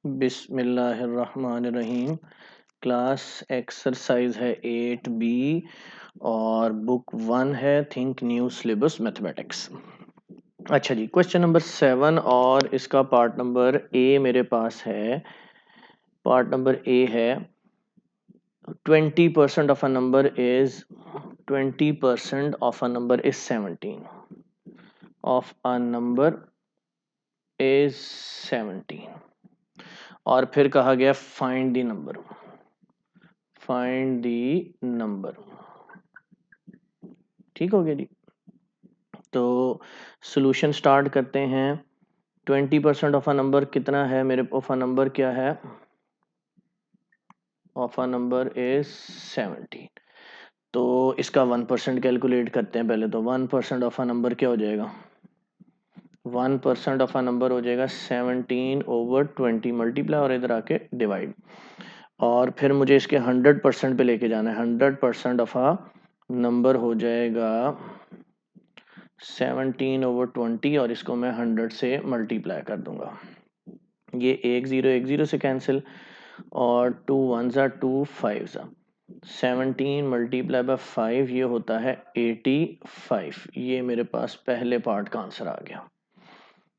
बिस्मिल्लाहिर्रहमानिर्रहीम। Class exercise है 8B और बुक 1 है थिंक न्यू सिलेबस मैथमेटिक्स। अच्छा जी, क्वेश्चन नंबर 7 और इसका पार्ट नंबर ए मेरे पास है। पार्ट नंबर ए है 20% of a number is 20% of a number is 17 of a number is 17 और फिर कहा गया find the number. Find the number. ठीक हो गया जी। तो सॉल्यूशन स्टार्ट करते हैं। 20% ऑफ अ नंबर कितना है मेरे? ऑफ अ नंबर क्या है? Of a number is 17। तो इसका 1% कैलकुलेट करते हैं पहले। तो 1% ऑफ अ नंबर क्या हो जाएगा? 1% ऑफ अ नंबर हो जाएगा 17/20 मल्टीप्लाई और इधर आके डिवाइड। और फिर मुझे इसके 100% पे लेके जाना है। 100% ऑफ अ नंबर हो जाएगा 17/20 और इसको मैं 100 से मल्टीप्लाई कर दूंगा। ये एक जीरो से कैंसिल और 2 1 ज़ा 2 5 ज़ा 17 मल्टीप्लाई बाय 5 ये होता है 85। ये मेरे पास पहले पार्ट का आंसर आ गया।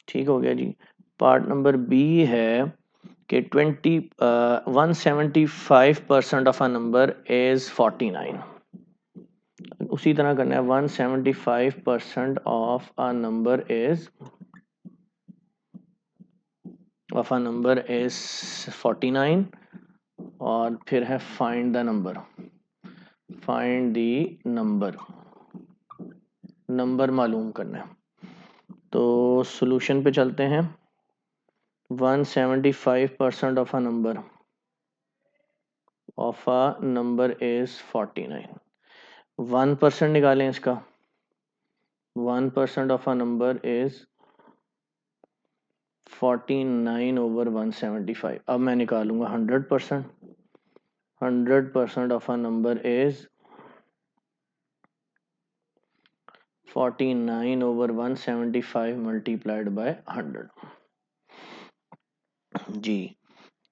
ठीक हो गया जी। पार्ट नंबर बी है कि 175% ऑफ अ नंबर इज 49। उसी तरह करना है। 175% ऑफ अ नंबर इज 49 और फिर है find the number. Find the number मालूम करना है। तो सॉल्यूशन पे चलते हैं। 175% ऑफ अ नंबर इज 49। 1% निकालें इसका। 1% ऑफ अ नंबर इज 49/175। अब मैं निकालूंगा 100%। 100% of a number is 49/175 multiplied by 100 जी।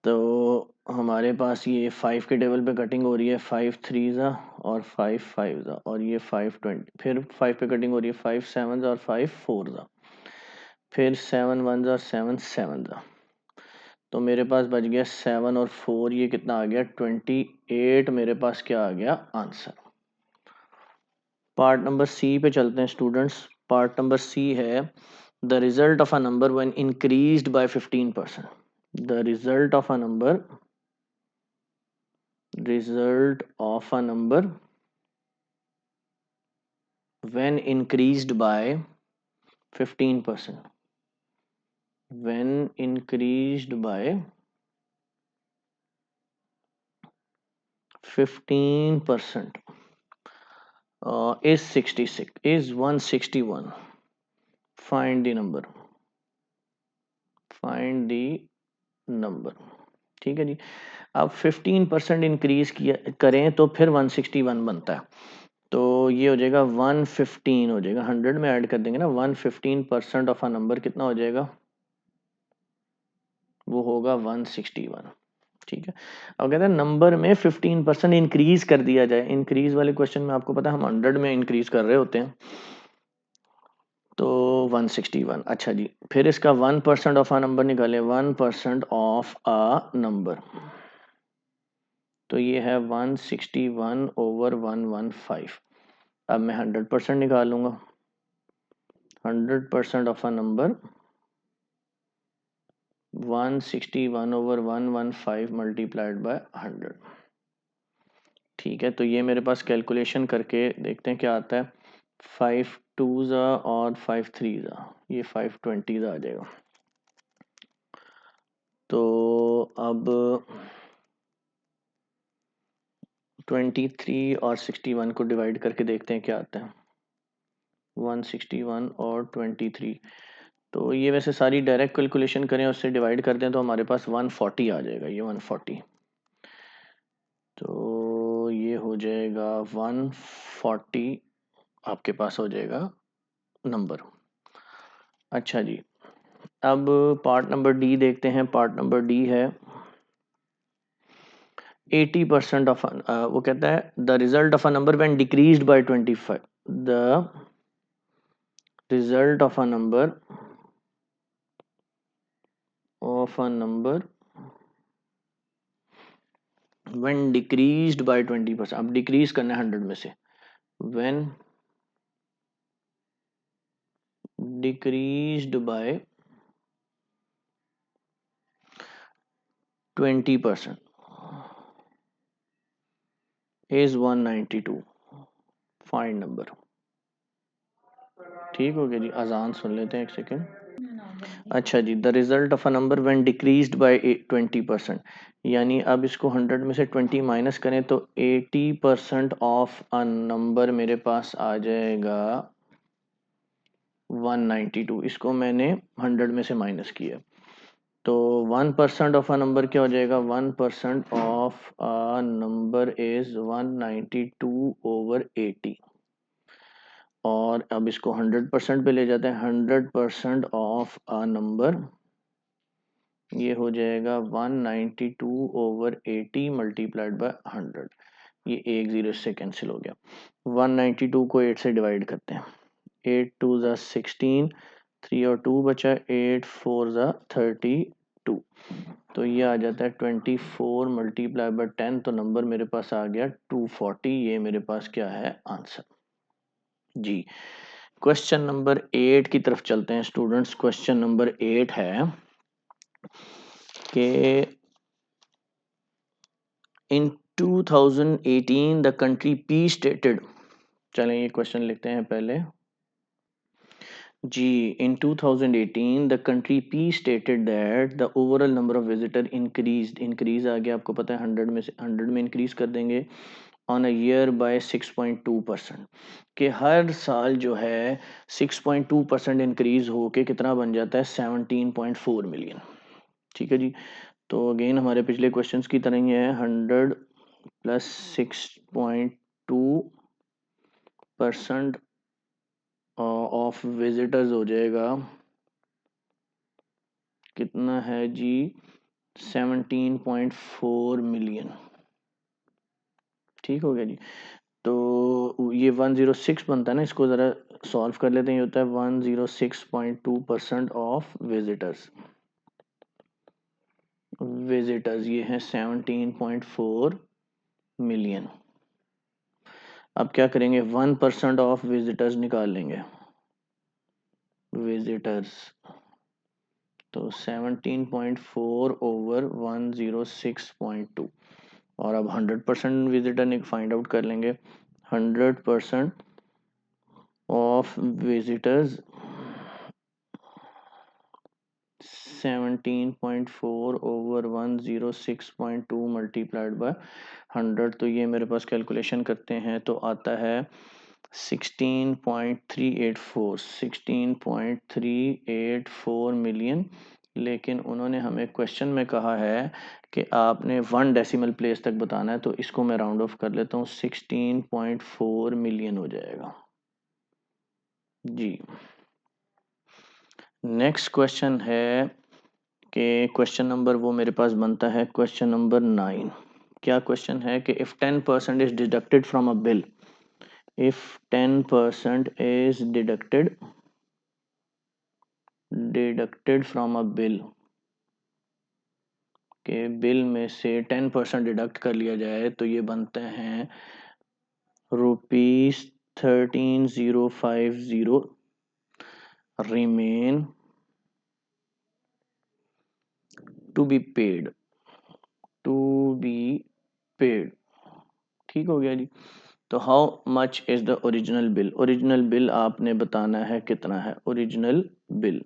तो हमारे पास ये 5 के टेबल पे कटिंग हो रही है। 5 3 ज़ा और 5 5 ज़ा और ये 5 20। फिर 5 पे कटिंग हो रही है। 5 7 ज़ा और 5 4 ज़ा। फिर 7 1 ज़ा 7 7 ज़ा। तो मेरे पास बच गया 7 और 4। ये कितना आ गया? 28 मेरे पास क्या आ गया? आंसर। पार्ट नंबर सी पे चलते हैं स्टूडेंट्स। पार्ट नंबर सी है the result of a number when increased by 15%। The result of a number when increased by 15%. When increased by 15% is 66 is 161. Find the number. Find the number. ठीक है जी। अब 15% increase किया करें तो फिर 161 बनता है। तो ये हो जाएगा 115 हो जाएगा। 100 में ऐड कर देंगे ना। 115% ऑफ अ नंबर कितना हो जाएगा? वो होगा 161। ठीक है। अब कहते हैं नंबर में 15% इंक्रीज कर दिया जाए। इंक्रीज वाले क्वेश्चन में आपको पता है हम 100 में इंक्रीज कर रहे होते हैं। तो 161। अच्छा जी। फिर इसका 1% ऑफ अ नंबर निकाले। 1% ऑफ अ नंबर तो ये है 161/115। अब मैं 100% निकालूंगा। 100% of a number 161/115 multiplied by 100। ठीक है। तो ये मेरे पास कैलकुलेशन करके देखते हैं क्या आता है। 5 2 ज़ा और 5 3 ज़ा ये 520 ज़ा आ जाएगा। तो अब 23 और 61 को डिवाइड करके देखते हैं क्या आता है। 161 और 23। तो ये वैसे सारी डायरेक्ट कैलकुलेशन करें उससे डिवाइड कर दें तो हमारे पास 140 आ जाएगा। ये 140। तो ये हो जाएगा 140 आपके पास हो जाएगा नंबर। अच्छा जी। अब पार्ट नंबर डी देखते हैं। पार्ट नंबर डी है 80% ऑफ, वो कहता है the result of a number when decreased bye 25, the result of a number when decreased by 20%। अब डिक्रीज करना है 100 में से। When decreased by 20% is 192, find number. ठीक हो गया जी, अजान सुन लेते हैं एक सेकेंड। अच्छा जी, the result of a number when decreased by 20%, यानी अब इसको 100 में से 20 माइनस करें तो 80% ऑफ अ नंबर मेरे पास आ जाएगा 192। इसको मैंने 100 में से माइनस किया तो 1% ऑफ अ नंबर क्या हो जाएगा, 1% ऑफ अ नंबर इज 192/80। और अब इसको 100% पे ले जाते हैं। 100% ऑफ अ नंबर, ये हो जाएगा 192/80 मल्टीप्लाइड बाय 100। ये एक जीरो से कैंसिल हो गया। 192 को 8 से डिवाइड करते हैं। 8 2 ज़ा 16, 3 और 2 बचा, 8 4 ज़ा 32। तो ये आ जाता है 24 मल्टीप्लाई बाय 10, तो नंबर मेरे पास आ गया 240। ये मेरे पास क्या है, आंसर जी। क्वेश्चन नंबर 8 की तरफ चलते हैं स्टूडेंट्स। क्वेश्चन नंबर 8 है कि in 2018 the country P stated. चलें ये क्वेश्चन लिखते हैं पहले जी। In 2018 the country P stated that the overall number of visitor increase. Increase आ गया, आपको पता है 100 में से 100 में इंक्रीज कर देंगे ऑन अ ईयर बाय 6.2%। कि हर साल जो है 6.2% इंक्रीज होके कितना बन जाता है, 17.4 मिलियन। ठीक है जी। तो अगेन हमारे पिछले क्वेश्चंस की तरह ही है, 100 प्लस 6.2% ऑफ विजिटर्स हो जाएगा, कितना है जी, 17.4 मिलियन। ठीक हो गया जी। तो ये 106 बनता है ना, इसको ज़रा सॉल्व कर लेते हैं। ये होता है 106.2% ऑफ विजिटर्स। ये है 17.4 मिलियन। अब क्या करेंगे, 1% ऑफ विजिटर्स निकाल लेंगे। विजिटर्स तो 17.4/106.2, और अब 100% विजिटर फाइंड आउट कर लेंगे। 100% ऑफ विजिटर्स 17.4/106.2 मल्टीप्लाइड बाय 100। तो ये मेरे पास कैलकुलेशन करते हैं तो आता है 16.384 मिलियन। लेकिन उन्होंने हमें क्वेश्चन में कहा है कि आपने 1 डेसिमल प्लेस तक बताना है, तो इसको मैं राउंड ऑफ कर लेता हूँ, 16.4 मिलियन हो जाएगा जी। नेक्स्ट क्वेश्चन है कि क्वेश्चन नंबर वो मेरे पास बनता है क्वेश्चन नंबर 9। क्या क्वेश्चन है कि if 10% is deducted from a bill, if 10% is deducted from a bill, के बिल में से 10% डिडक्ट कर लिया जाए तो ये बनते हैं ₹13,050 रिमेन टू बी पेड। ठीक हो गया जी। तो how much is the original bill. Original bill आपने बताना है कितना है ओरिजिनल बिल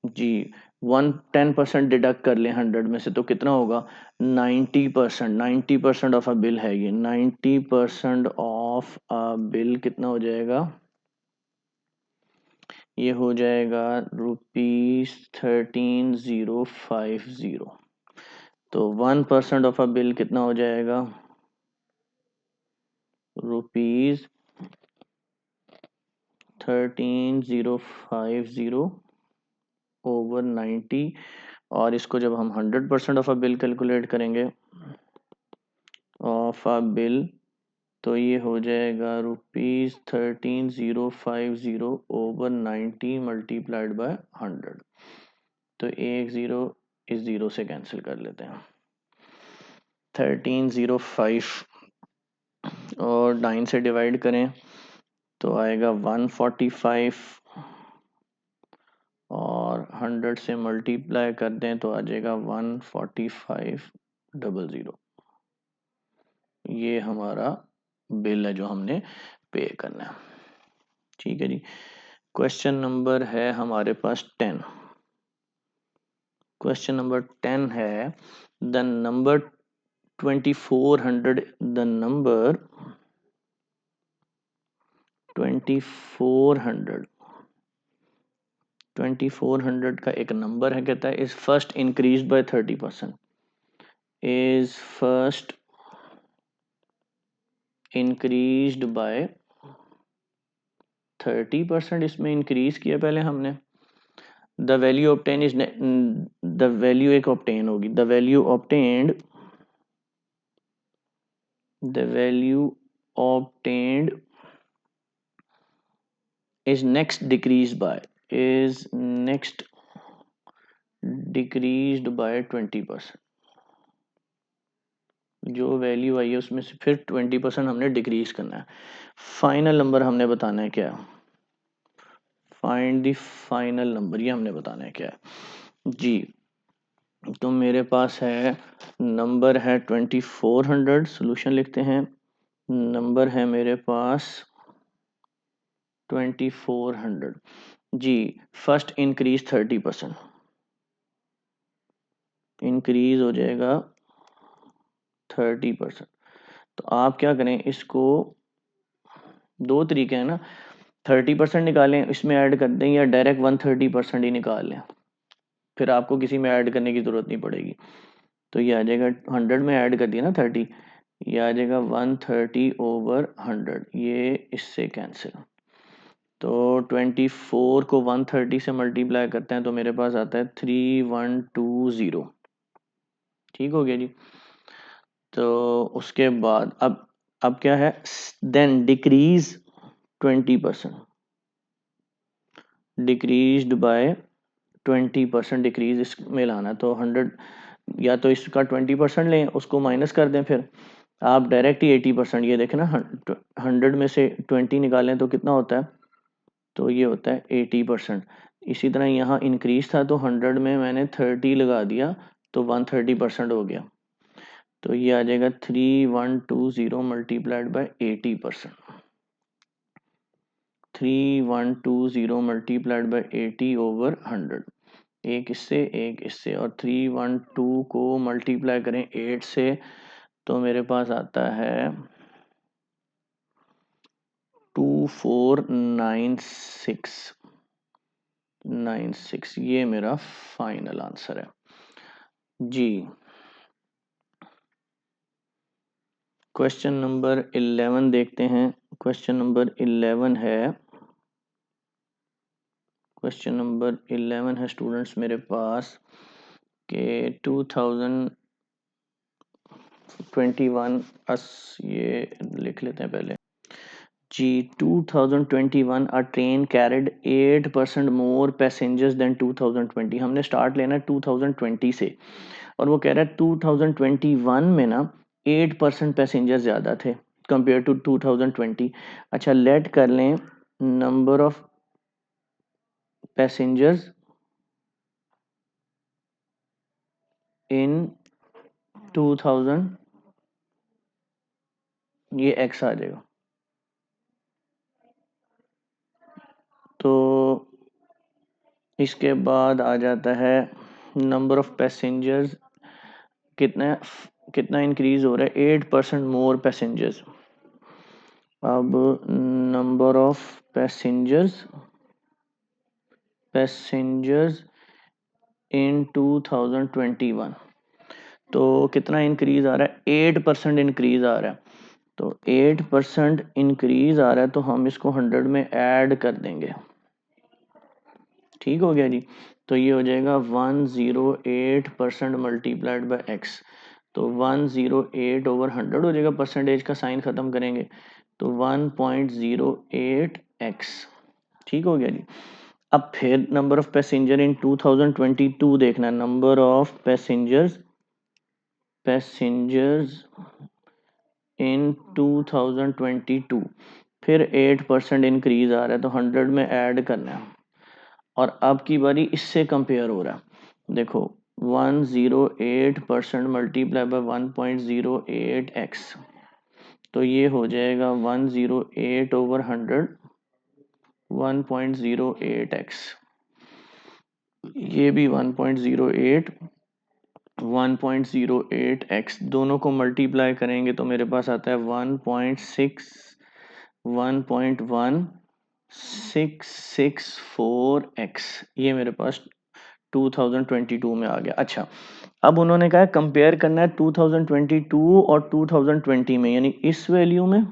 जी। 10% डिडक्ट कर लें 100 में से तो कितना होगा, 90%। 90% ऑफ अ बिल है ये। 90% ऑफ अ बिल कितना हो जाएगा, ये हो जाएगा ₹13,050। तो 1% ऑफ अ बिल कितना हो जाएगा, 13,050 ओवर 90, और इसको जब हम 100% ऑफ अ बिल कैलकुलेट करेंगे ऑफ अ बिल, तो ये हो जाएगा ₹13,050 ओवर 90 मल्टीप्लाइड बाय 100। तो एक ज़ीरो इस ज़ीरो से कैंसिल कर लेते हैं। 1305 और 9 से डिवाइड करें तो आएगा 145, और 100 से मल्टीप्लाई कर दें तो आ जाएगा 145,000। ये हमारा बिल है जो हमने पे करना है। ठीक है जी। क्वेश्चन नंबर है हमारे पास 10। क्वेश्चन नंबर 10 है द नंबर 2400, द नंबर 2400 का एक नंबर है, कहता है is first increase by 30%, is first increased by 30%। इसमें इंक्रीज किया पहले हमने। The value obtain is, the value एक ऑब्टेन होगी, the value obtained, the value obtained is next decreased by, is next decreased by 20%। जो वैल्यू आई है उसमें से फिर 20% हमने डिक्रीज करना है। फाइनल नंबर हमने बताना है क्या, फाइंड द फाइनल नंबर, ये हमने बताना है क्या है जी। तो मेरे पास है नंबर है 2400, सोल्यूशन लिखते हैं। नंबर है मेरे पास 2400 जी। फर्स्ट इंक्रीज 30%, इंक्रीज हो जाएगा 30%। तो आप क्या करें, इसको दो तरीके हैं ना, 30% निकालें इसमें ऐड कर दें, या डायरेक्ट 130% ही निकाल लें, फिर आपको किसी में ऐड करने की ज़रूरत नहीं पड़ेगी। तो ये आ जाएगा 100 में ऐड कर दिया ना 30, ये आ जाएगा 130 ओवर 100, ये इससे कैंसिल। तो 24 को 130 से मल्टीप्लाई करते हैं तो मेरे पास आता है 3120। ठीक हो गया जी। तो उसके बाद अब क्या है, then decrease 20%, decreased by 20%, decrease इसमें लाना। तो 100, या तो इसका 20% लें, उसको माइनस कर दें, फिर आप डायरेक्ट ही 80%, ये देखें ना 100 में से 20 निकालें तो कितना होता है, तो ये होता है 80%। इसी तरह यहाँ इंक्रीज था तो 100 में मैंने 30 लगा दिया तो 130% हो गया। तो ये आ जाएगा 3120 multiplied by 80%, 3120 multiplied by 80 over 100, एक इससे और 312 को मल्टीप्लाई करें 8 से तो मेरे पास आता है 2496, ये मेरा फाइनल आंसर है जी। क्वेश्चन नंबर 11 देखते हैं। क्वेश्चन नंबर 11 है, क्वेश्चन नंबर 11 है स्टूडेंट्स मेरे पास के 2021, ये लिख लेते हैं पहले जी। 2021 a train carried 8% more passengers than 2020। हमने स्टार्ट लेना है 2020 से, और वो कह रहा है 2021 में ना 8% पैसेंजर ज़्यादा थे कंपेयर टू 2020। अच्छा, लेट कर लें नंबर ऑफ पैसेंजर्स इन 2000, ये एक्स आ जाएगा। तो इसके बाद आ जाता है नंबर ऑफ पैसेंजर्स, कितना इंक्रीज हो रहा है, 8% मोर पैसेंजर्स। अब नंबर ऑफ पैसेंजर्स इन 2021, तो कितना इंक्रीज आ रहा है, 8% इंक्रीज आ रहा है। तो 8% इंक्रीज आ रहा है तो हम इसको 100 में ऐड कर देंगे, ठीक हो गया जी। तो ये हो जाएगा 108% मल्टीप्लाइड बाय एक्स, तो 108 ओवर 100 हो जाएगा, परसेंटेज का साइन खत्म करेंगे तो 1.08x, ठीक हो गया जी। अब फिर नंबर ऑफ पैसेंजर इन 2022 देखना है, नंबर ऑफ पैसेंजर्स इन 2022, फिर 8% इंक्रीज आ रहा है तो 100 में ऐड करना है, और अब की बारी इससे कंपेयर हो रहा है। देखो 108% मल्टीप्लाई बाय 1.08x, तो ये हो जाएगा 108 ओवर 100 1.08x, ये भी 1.08 दोनों को मल्टीप्लाई करेंगे तो मेरे पास आता है 1.1664x, ये मेरे पास 2022 में आ गया। अच्छा, अब उन्होंने कहा कंपेयर करना है 2022 और 2020 में, यानी इस वैल्यू में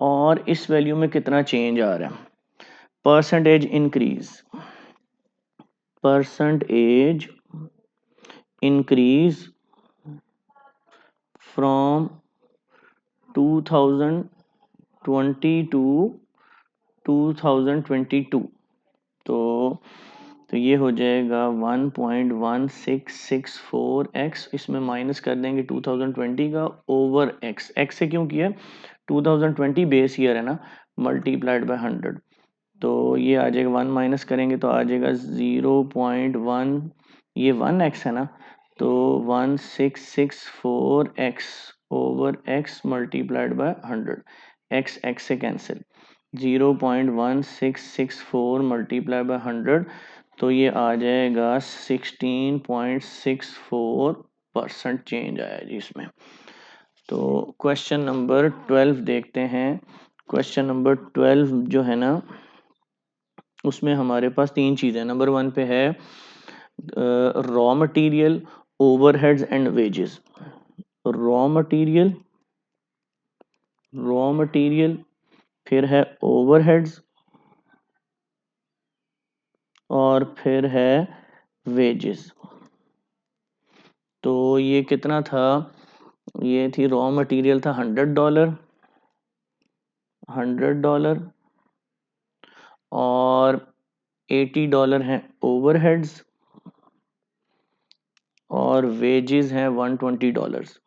और इस वैल्यू में कितना चेंज आ रहा है। परसेंटेज इंक्रीज फ्रॉम 2020 टू 2022, तो ये हो जाएगा 1.1664x, इसमें माइनस कर देंगे 2020 का ओवर x, x से क्यों किया, 2020 बेस ईयर है ना, मल्टीप्लाइड बाय 100, तो ये आ जाएगा 1 माइनस करेंगे तो आ जाएगा 0.1, ये 1x है ना, तो 1664x over x multiplied by 100, x से कैंसिल, 0.1664 मल्टीप्लाई बाय 100, तो ये आ जाएगा 16.64% चेंज आया जी इसमें। तो क्वेश्चन नंबर 12 देखते हैं। क्वेश्चन नंबर 12 जो है ना, उसमें हमारे पास तीन चीज़ें, नंबर 1 पे है raw material, overheads and wages. Raw material, फिर है ओवरहेड्स, और फिर है वेजेस। तो ये कितना था, ये थी रॉ मटेरियल था $100, और $80 हैं ओवरहेड्स, और वेजेस हैं $120,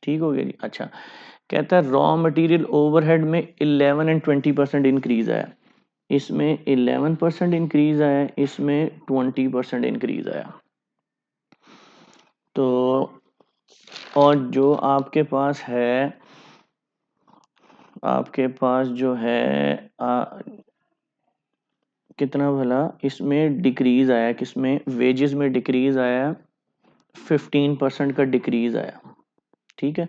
ठीक हो गया जी। अच्छा, कहता है रॉ मटेरियल ओवरहेड में 11 एंड 20% इंक्रीज आया, इसमें 11% इंक्रीज आया, इसमें 20% इंक्रीज आया। तो और जो आपके पास जो है कितना भला, इसमें डिक्रीज आया, किसमें, वेजेस में डिक्रीज आया, 15% का डिक्रीज आया, ठीक है।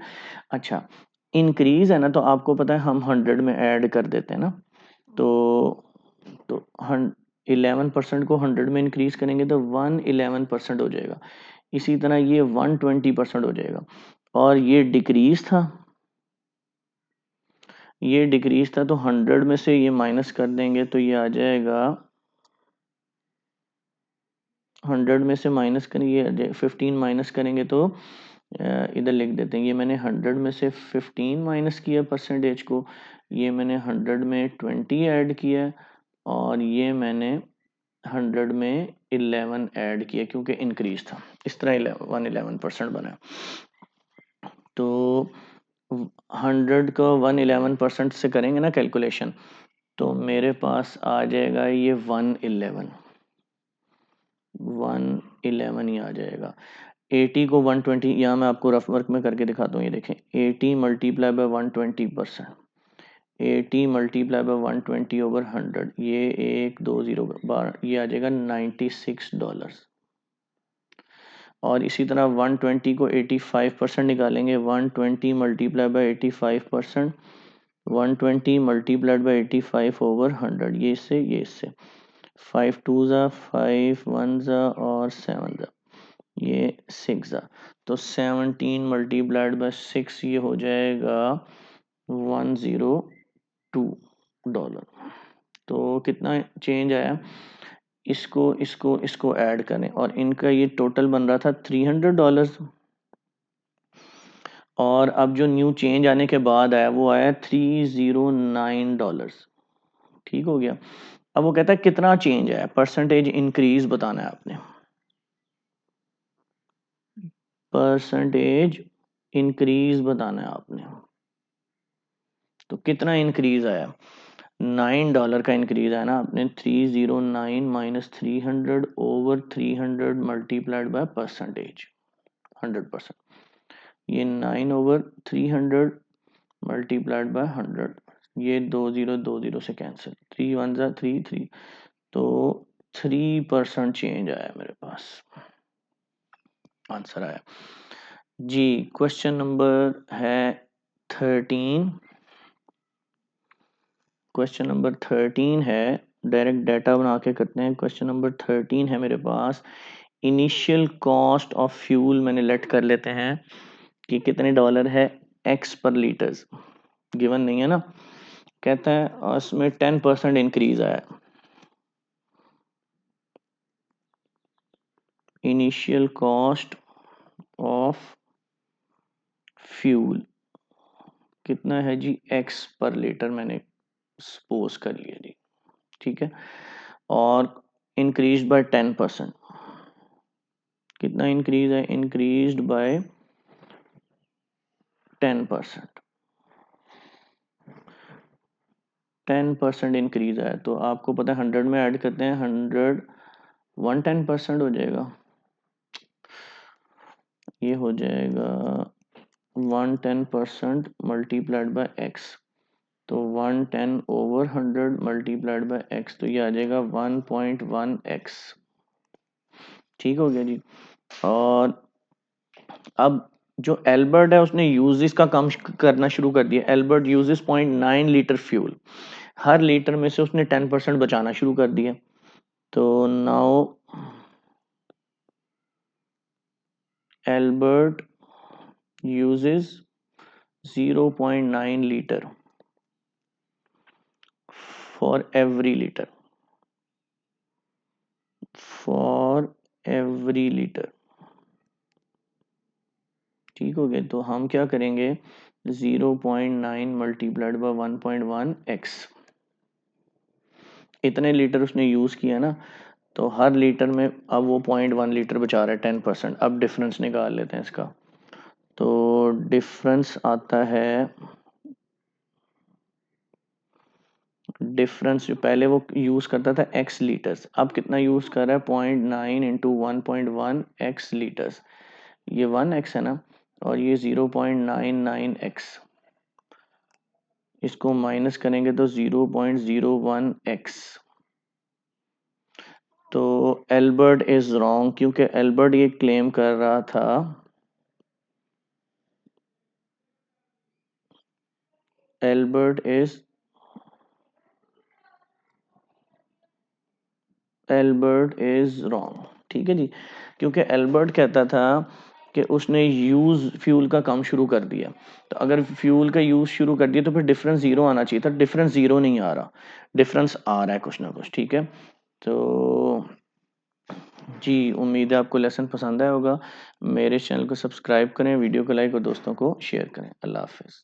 अच्छा, इंक्रीज है ना, तो आपको पता है हम 100 में ऐड कर देते हैं ना, तो 11% को 100 में इंक्रीज करेंगे तो 111% हो जाएगा, इसी तरह ये 120% हो जाएगा, और ये डिक्रीज था, तो 100 में से ये माइनस कर देंगे तो ये आ जाएगा, 100 में से माइनस करेंगे 15 माइनस करेंगे तो इधर लिख देते हैं, ये मैंने 100 में से 15 माइनस किया परसेंटेज को, ये मैंने 100 में 20 ऐड किया, और ये मैंने 100 में 11 ऐड किया क्योंकि इंक्रीज था, इस तरह 111% बना। तो 100 को 111% से करेंगे ना कैलकुलेशन, तो मेरे पास आ जाएगा ये 111 ही आ जाएगा। 80 को 120, यहाँ मैं आपको रफ वर्क में करके दिखाता हूँ, ये देखें 80 multiply by 120%, 80 multiply by 120 over 100, ये 1 2 0 12, ये आ जाएगा $96। और इसी तरह 120 को 85% निकालेंगे, 120 multiply by 85%, 120 multiplied by 85 over 100, ये इससे 5 2 ज़ा 5 1 ज़ा और 7 ज़ा, ये 6 तो 17 मल्टीप्लाइड बाय 6 ये हो जाएगा $102। तो कितना चेंज आया, इसको इसको इसको ऐड करें और इनका ये टोटल बन रहा था $300 और अब जो न्यू चेंज आने के बाद आया वो आया $309। ठीक हो गया। अब वो कहता है कितना चेंज आया, परसेंटेज इंक्रीज बताना है आपने, परसेंटेज इंक्रीज बताना है आपने। तो कितना इंक्रीज आया, $9 का इंक्रीज आया ना आपने, 309 minus 300 over 300 multiplied by percentage 100%। ये 9 ओवर 300 मल्टीप्लाइड बाय 100, ये 2 0 से कैंसिल, 3 1 जा 3 3, तो 3% चेंज आया मेरे पास, आंसर आया जी। क्वेश्चन नंबर है 13, क्वेश्चन नंबर 13 है, डायरेक्ट डाटा बना के करते हैं। क्वेश्चन नंबर 13 है मेरे पास, इनिशियल कॉस्ट ऑफ फ्यूल मैंने लेट कर लेते हैं कि कितने डॉलर है, एक्स पर लीटर, गिवन नहीं है ना, कहता है उसमें 10% इंक्रीज आया। इनिशियल कॉस्ट ऑफ फ्यूल कितना है जी, एक्स पर लीटर मैंने सपोज कर लिया जी, ठीक है। और इंक्रीज बाय 10%, कितना इंक्रीज है, इंक्रीज बाय 10%, 10% इंक्रीज है। तो आपको पता है 100 में ऐड करते हैं, 100 110% हो जाएगा, ये हो जाएगा 110% मल्टीप्लाइड बाय एक्स, तो 110 ओवर 100 मल्टीप्लाइड बाय एक्स, तो ये आ जाएगा 1.1x। ठीक हो गया जी। और अब जो एल्बर्ट है उसने यूजेस का काम करना शुरू कर दिया। एल्बर्ट यूजेस 0.9 लीटर फ्यूल, हर लीटर में से उसने 10% बचाना शुरू कर दिया। तो now Albert uses 0.9 litre for every litre, for every litre. ठीक हो गया। तो हम क्या करेंगे, 0.9 मल्टीप्लाइड बाय 1.1x, इतने लीटर उसने यूज किया ना, तो हर लीटर में अब वो 0.1 लीटर बचा रहा है, 10%। अब डिफरेंस निकाल लेते हैं इसका। तो डिफरेंस आता है, डिफरेंस जो पहले वो यूज करता था x लीटर्स, अब कितना यूज कर रहा है, 0.9 इंटू 1.1 x लीटर्स, ये 1x है ना, और ये 0.99x, इसको माइनस करेंगे तो 0.01x। तो एल्बर्ट इज रॉन्ग, क्योंकि एल्बर्ट ये क्लेम कर रहा था, एल्बर्ट इज रॉन्ग, ठीक है जी। क्योंकि एल्बर्ट कहता था कि उसने यूज फ्यूल का काम शुरू कर दिया, तो अगर फ्यूल का यूज शुरू कर दिया तो फिर डिफरेंस जीरो आना चाहिए था, डिफरेंस जीरो नहीं आ रहा, डिफरेंस आ रहा है कुछ ना कुछ, ठीक है। तो जी उम्मीद है आपको लेसन पसंद आया होगा। मेरे चैनल को सब्सक्राइब करें, वीडियो को लाइक और दोस्तों को शेयर करें। अल्लाह हाफिज़।